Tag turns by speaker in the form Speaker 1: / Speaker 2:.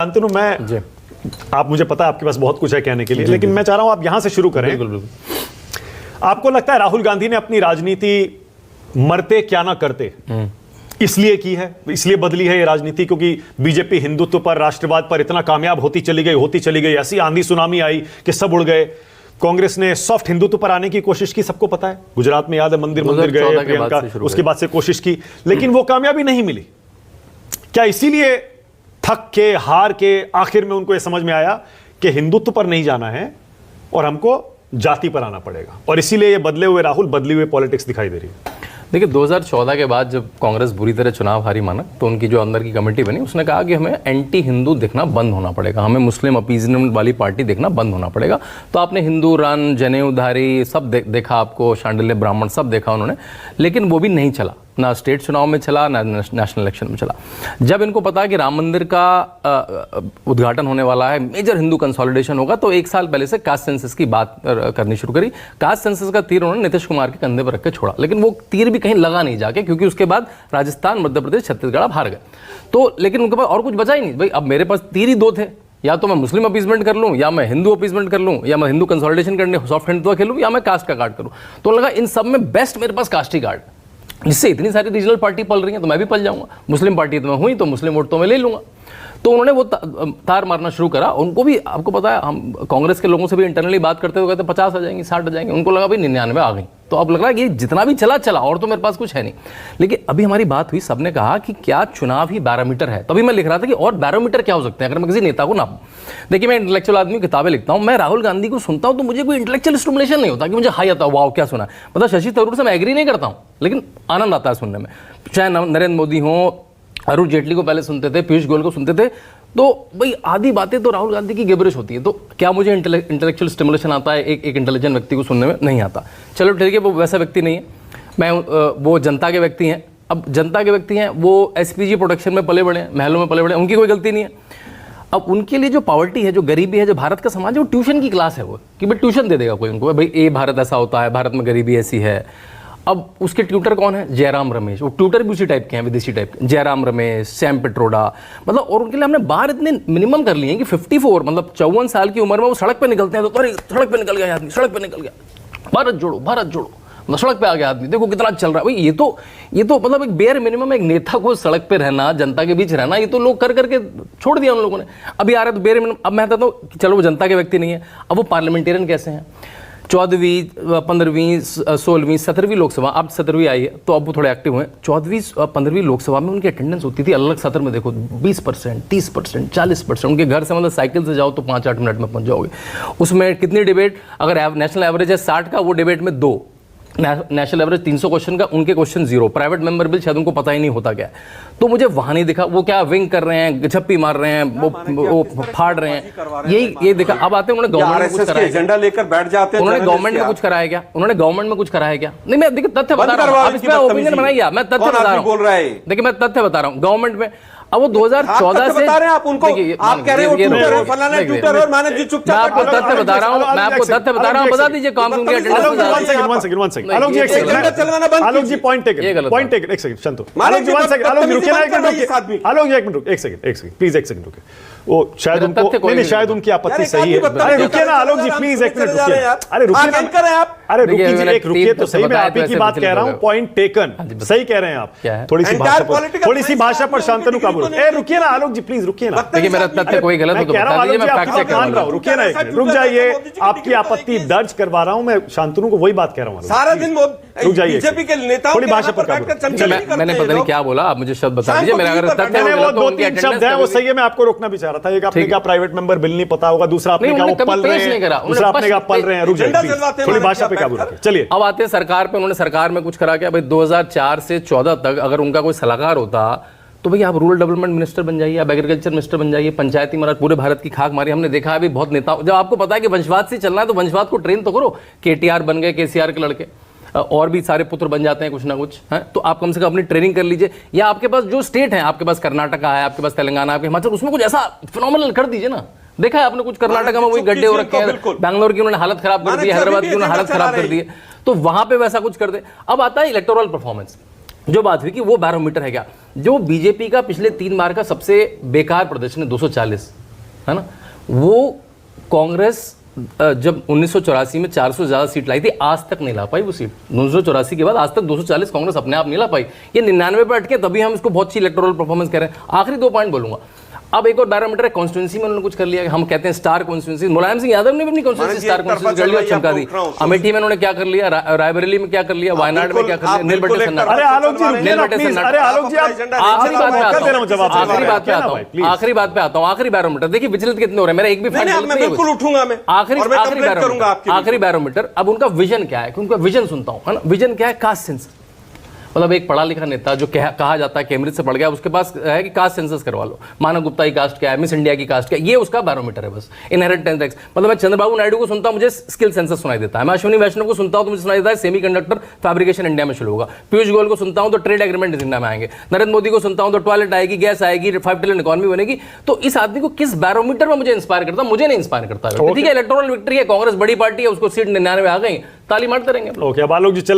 Speaker 1: शांतनु, मैं आप मुझे पता है आपके पास बहुत कुछ है कहने के लिए, लेकिन मैं चाह रहा हूं आप यहां से शुरू करें।
Speaker 2: बिल्कुल बिल्कुल।
Speaker 1: आपको लगता है राहुल गांधी ने अपनी राजनीति मरते क्या ना करते इसलिए की है, इसलिए बदली है ये राजनीति क्योंकि बीजेपी हिंदुत्व पर, राष्ट्रवाद पर इतना कामयाब होती चली गई, ऐसी आंधी सुनामी आई कि सब उड़ गए। कांग्रेस ने सॉफ्ट हिंदुत्व पर आने की कोशिश की, सबको पता है, गुजरात में याद है, मंदिर गए प्रियंका, उसके बाद से कोशिश की, लेकिन वो कामयाबी नहीं मिली। क्या इसीलिए थक के, हार के आखिर में उनको यह समझ में आया कि हिंदुत्व पर नहीं जाना है और हमको जाति पर आना पड़ेगा, और इसीलिए ये बदले हुए राहुल, बदली हुई पॉलिटिक्स दिखाई दे रही है?
Speaker 2: देखिए 2014 के बाद जब कांग्रेस बुरी तरह चुनाव हारी माना, तो उनकी जो अंदर की कमेटी बनी उसने कहा कि हमें एंटी हिंदू दिखना बंद होना पड़ेगा, हमें मुस्लिम अपीजमेंट वाली पार्टी देखना बंद होना पड़ेगा। तो आपने हिंदू रन, जनेऊधारी सब देखा, आपको शांडिल्य ब्राह्मण सब देखा उन्होंने, लेकिन वो भी नहीं चला, ना स्टेट चुनाव में चला, ना नेशनल इलेक्शन में चला। जब इनको पता कि राम मंदिर का उद्घाटन होने वाला है, मेजर हिंदू कंसोलिडेशन होगा, तो एक साल पहले से कास्ट सेंसस की बात करनी शुरू करी। कास्ट सेंसस का तीर उन्होंने नीतीश कुमार के कंधे पर रख के छोड़ा, लेकिन वो तीर भी कहीं लगा नहीं जाके, क्योंकि उसके बाद राजस्थान, मध्य प्रदेश, छत्तीसगढ़ आप हार गए। तो लेकिन उनके पास और कुछ बचा ही नहीं भाई, अब मेरे पास तीर ही दो थे, या तो मैं मुस्लिम अपीजमेंट कर लूं, या मैं हिंदू अपीजमेंट कर लूं, या मैं हिंदू कंसोलिडेशन करने सॉफ्ट हिंदुत्व खेलूं, या मैं कास्ट का कार्ड करूं। तो लगा इन सब में बेस्ट मेरे पास कास्ट ही कार्ड, जिससे इतनी सारी रीजनल पार्टी पल रही है तो मैं भी पल जाऊंगा, मुस्लिम पार्टी तो मैं हुई तो मुस्लिम वोट तो मैं ले लूंगा। तो उन्होंने वो तार मारना शुरू करा। उनको भी, आपको पता है, हम कांग्रेस के लोगों से भी इंटरनली बात करते हुए कहते 50 आ जाएंगे, 60 आ जाएंगे, उनको लगा भाई 99 आ गई। तो अब लग रहा है कि जितना भी चला और तो मेरे पास कुछ है नहीं। लेकिन अभी हमारी बात हुई, सबने कहा कि क्या चुनाव ही बैरोमीटर है? तभी मैं लिख रहा था कि और बैरोमीटर क्या हो सकते हैं अगर मैं किसी नेता को नापूं। देखिए, मैं इंटेलेक्चुअल आदमी, किताबें लिखता हूं, मैं राहुल गांधी को सुनता हूं तो मुझे कोई इंटेलेक्चुअल स्टिमुलेशन नहीं होता कि मुझे हाई आता है, वाओ क्या सुना। मतलब शशि थरूर से मैं एग्री नहीं करता हूं, लेकिन आनंद आता है सुनने में। चाहे नरेंद्र मोदी हो, अरुण जेटली को पहले सुनते थे, पीयूष गोयल को सुनते थे, तो भाई आधी बातें तो राहुल गांधी की गिबरिश होती है। तो क्या मुझे इंटेलेक्चुअल स्टिमुलेशन आता है एक इंटेलिजेंट व्यक्ति को सुनने में? नहीं आता। चलो ठीक है, वो वैसा व्यक्ति नहीं है, मैं वो जनता के व्यक्ति हैं। अब जनता के व्यक्ति हैं, वो एसपीजी प्रोटेक्शन में पले बड़े हैं, महलों में पले बड़े हैं, उनकी कोई गलती नहीं है। अब उनके लिए जो पॉवर्टी है, जो गरीबी है, जो भारत का समाज है, वो ट्यूशन की क्लास है, वो कि भाई ट्यूशन दे देगा कोई उनको, भाई ये भारत ऐसा होता है, भारत में गरीबी ऐसी है। अब उसके ट्यूटर कौन है? जयराम रमेश। वो ट्यूटर भी उसी टाइप के हैं, विदेशी टाइप के, जयराम रमेश, सैम पिट्रोडा, मतलब। और उनके लिए हमने बाहर इतने मिनिमम कर लिए हैं कि 54 मतलब 54 साल की उम्र में वो सड़क पे निकलते हैं तो अरे सड़क पे निकल गया आदमी, सड़क पे निकल गया, भारत जोड़ो, मतलब सड़क पे आ गया आदमी, देखो कितना चल रहा है भाई। ये तो मतलब एक बेयर मिनिमम, एक नेता को सड़क पे रहना, जनता के बीच रहना, ये तो लोग कर करके छोड़ दिया उन लोगों ने। अभी आ रहा है तो बेयर मिनिमम। अब मैं कहता हूँ चलो वो जनता के व्यक्ति नहीं है, अब वो पार्लियामेंटेरियन कैसे हैं? 14वीं, 15वीं, 16वीं, 17वीं लोकसभा, अब 17वीं आई है तो अब वो थोड़े एक्टिव हुए। 14वीं, 15वीं लोकसभा में उनकी अटेंडेंस होती थी अलग सत्र में, देखो 20%, 30%, 40%। उनके घर से मतलब साइकिल से जाओ तो 5-8 मिनट में पहुंच जाओगे। उसमें कितनी डिबेट, अगर नेशनल एवरेज है 60 का, वो डिबेट में 2, नेशनल एवरेज 300 क्वेश्चन का, उनके क्वेश्चन 0। प्राइवेट मेंबर बिल शायद उनको पता ही नहीं होता क्या है। तो मुझे वहां नहीं दिखा वो क्या विंग कर रहे हैं, झप्पी मार रहे हैं, वो फाड़ रहे हैं, ये देखा। अब आते हैं उन्होंने गवर्नमेंट में कुछ कराया,
Speaker 3: एजेंडा लेकर बैठ जाते हैं।
Speaker 2: उन्होंने गवर्नमेंट में कुछ कराया क्या? उन्होंने गवर्नमेंट में कुछ कराया क्या? नहीं, मैं देखिए तथ्य बता रहा हूँ, इस पे ओपिनियन बनाइए, मैं तथ्य बता रहा हूँ। देखिए मैं तथ्य बता रहा हूँ, गवर्नमेंट में अब वो 2014 से
Speaker 3: बता रहे हैं आप उनको, आप कह रहे हो ट्विटर और फलाना ट्विटर और मैंने जी चुपचाप।
Speaker 2: मैं आपको तथ्य बता रहा हूं, बता दीजिए काम उनकी अटेंडेंस।
Speaker 1: आलोक जी एक सेकंड, आलोक जी पॉइंट टेकन, एक सेकंड शांत हो। आलोक जी एक सेकंड प्लीज, एक सेकंड रुकिए। वो शायद उनको नहीं, शायद उनकी आपत्ति सही है। अरे रुकिए ना आलोक जी, प्लीज एक मिनट रुकिए। अरे रुकिए ना, अरे रुकिए तो सही, मैं आप ही की बात कह रहा हूं। पॉइंट टेकन, सही कह रहे हैं आप। थोड़ी सी भाषा पर शांतनु काबू। ए रुकिए ना आलोक जी, प्लीज रुकिए ना।
Speaker 2: देखिए मेरा तथ्य कोई गलत हो तो बता दीजिए, मैं फैक्ट चेक मान रहा हूं।
Speaker 1: रुकिए ना, रुक जाइए, आपकी आपत्ति दर्ज करवा रहा हूं मैं। शांतनु को वही बात कह रहा हूं,
Speaker 3: सारा दिन
Speaker 1: बीजेपी
Speaker 3: के नेताओं
Speaker 1: थोड़ी भाषा पर
Speaker 2: मैंने पता नहीं क्या बोला, आप मुझे शब्द बता दीजिए। मेरा अगर तथ्य
Speaker 1: वो 2-3 शब्द है वो सही है, मैं आपको रोकना भी चाह रहा था। एक आपने कहा प्राइवेट मेंबर बिल नहीं पता होगा, दूसरा आपने कहा वो पल रहे हैं, दूसरा आपने कहा पल रहे हैं। रुक जाइए, थोड़ी भाषा पे काबू रखिए। चलिए
Speaker 2: अब आते हैं सरकार पे। उन्होंने सरकार में कुछ करा क्या भाई? 2004 से 14 तक अगर उनका कोई सलाहकार होता तो भाई आप रूरल डेवलपमेंट मिनिस्टर बन जाइए, आप एग्रीकल्चर मिनिस्टर बन जाइए, पंचायती महाराज, पूरे भारत की खाक मारी। हमने देखा है अभी बहुत नेता, जब आपको पता है कि वंशवाद से चलना है तो वंशवाद को ट्रेन तो करो। केटीआर बन गए, केसीआर के लड़के, और भी सारे पुत्र बन जाते हैं कुछ ना कुछ है, तो आप कम से कम अपनी ट्रेनिंग कर लीजिए। या आपके पास जो स्टेट है, आपके पास कर्नाटका है, आपके पास तेलंगाना, आपके हिमाचल, उसमें कुछ ऐसा फिनोमिनल कर दीजिए ना। देखा है आपने कुछ कर्नाटका में वही गड्ढे हो रखे हैं, बैंगलोर की उन्होंने हालत खराब कर दी, हैदराबाद की उन्होंने हालत खराब कर दी है, तो वहां पे वैसा कुछ कर दे। अब आता है इलेक्टोरल परफॉर्मेंस। जो बात हुई कि वो बैरोमीटर है क्या, जो बीजेपी का पिछले 3 बार का सबसे बेकार प्रदर्शन है 240, है ना, वो कांग्रेस जब 1984 में 400 से ज्यादा सीट लाई थी, आज तक नहीं ला पाई वो सीट। 1984 के बाद आज तक 240 कांग्रेस अपने आप नहीं ला पाई, ये 99 पर अटके, तभी हम इसको बहुत अच्छी इलेक्टोरल परफॉर्मेंस कह रहे हैं। आखिरी 2 पॉइंट बोलूंगा। अब एक और बैरोमीटर है कॉन्स्टिट्यूंसी में उन्होंने कुछ कर लिया, हम कहते हैं स्टार कॉन्स्टिट्यूंसी। मुलायम सिंह यादव ने भी अपनी कॉन्स्टिट्यूंसी स्टार कॉन्स्टिट्यूंसी कर लिया, चमका दी। अमेठी में उन्होंने क्या कर लिया, रायबरेली में क्या कर लिया, वायनाड में क्या कर लिया, नीलबंटी सन्नाटा।
Speaker 1: अरे आलोक जी रुकिए ना प्लीज, अरे आलोक जी
Speaker 2: आखिरी बात पे आता हूं, आखिरी बैरोमीटर देखिए विचलित कितने हो रहे हैं, मेरा एक भी
Speaker 3: मैं बिल्कुल उठूंगा, मैं
Speaker 2: आखिरी बैरोमीटर। अब उनका विजन क्या है, उनका विजन सुनता हूं, है ना, विजन क्या है, कास्ट सेंसस। मतलब एक पढ़ा लिखा नेता जो कहा जाता है कैम्ब्रिज से पढ़ गया, उसके पास है कि कास्ट सेंसस करवा लो, मानव गुप्ता की कास्ट क्या है, मिस इंडिया की कास्ट क्या है, ये उसका बैरोमीटर है बस, इनहेरिटेंस टैक्स। मतलब मैं चंद्रबाबू नायडू को सुनता हूं, मुझे स्किल सेंसस सुनाई देता है, मैं अश्विनी वैष्णव को सुनता हूं तो मुझे सुनाई देता है सेमीकंडक्टर फैब्रिकेशन इंडिया में शुरू होगा, पीयूष गोयल को सुनता हूं तो ट्रेड एग्रीमेंट इंडिया में आएंगे, नरेंद्र मोदी को सुनता हूं तो टॉयलेट आएगी, गैस आएगी, 5 ट्रिलियन इकोनॉमी बनेगी। तो इस आदमी को किस बैरोमीटर में मुझे इंस्पायर करता, मुझे नहीं इंस्पायर करता। ठीक है, इलेक्टोरल विक्ट्री है, कांग्रेस बड़ी पार्टी है, उसको सीट 99 आ गई, ताली मारते रहेंगे।
Speaker 1: ओके, अब आलोक जी चले